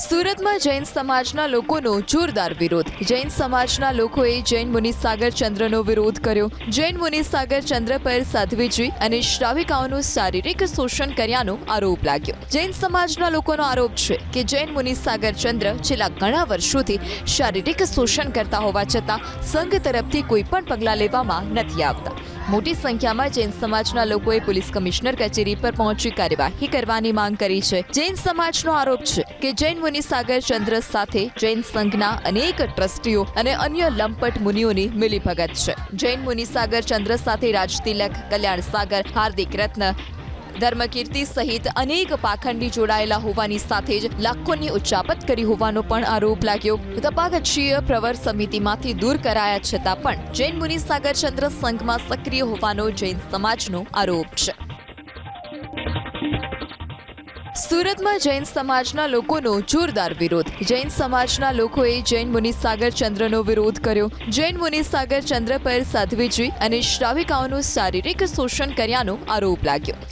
સુરતમાં જૈન સમાજના લોકોનો જોરદાર વિરોધ. જૈન સમાજના લોકોએ જૈન મુનિ સાગર ચંદ્રનો વિરોધ કર્યો. જૈન મુનિ સાગર ચંદ્ર પર સાધ્વીજી અને શ્રાવિકાઓનું શારીરિક શોષણ કર્યાનો આરોપ લાગ્યો. જૈન સમાજના લોકોનો આરોપ છે કે જૈન મુનિ સાગર ચંદ્ર છેલ્લા ઘણા વર્ષોથી શારીરિક શોષણ કરતા હોવા છતાં સંઘ તરફથી કોઈ પણ પગલાં લેવામાં નથી આવતા. મોટી સંખ્યામાં જૈન સમાજના લોકોએ પોલીસ કમિશનર કચેરી પર પહોંચી કાર્યવાહી કરવાની માંગ કરી છે. જૈન સમાજનો આરોપ છે કે જૈન મુનિ સાગર ચંદ્ર સાથે જૈન સંઘના અનેક ટ્રસ્ટીઓ અને અન્ય લંપટ મુનિઓની મિલીભગત છે. જૈન મુનિ સાગર ચંદ્ર સાથે રાજતિલક, કલ્યાણ સાગર, હાર્દિક રત્ન, ધર્મકીર્તિ સહિત અનેક પાખંડી જોડાયેલા હોવાની સાથે જ લાખોની ઉચ્ચાપત કરી હોવાનો પણ આરોપ લાગ્યો. તપાકક્ષીય પ્રવર સમિતિમાંથી દૂર કરાયા છતાં પણ જૈન મુનિ સાગર ચંદ્ર સંઘમાં સક્રિય હોવાનો જૈન સમાજનો આરોપ છે. સુરતમાં જૈન સમાજના લોકોનો જોરદાર વિરોધ. જૈન સમાજના લોકોએ જૈન મુનિ સાગર ચંદ્રનો વિરોધ કર્યો. જૈન મુનિ સાગર ચંદ્ર પર સાધ્વીજી અને શ્રાવિકાઓનું શારીરિક શોષણ કર્યાનો આરોપ લાગ્યો.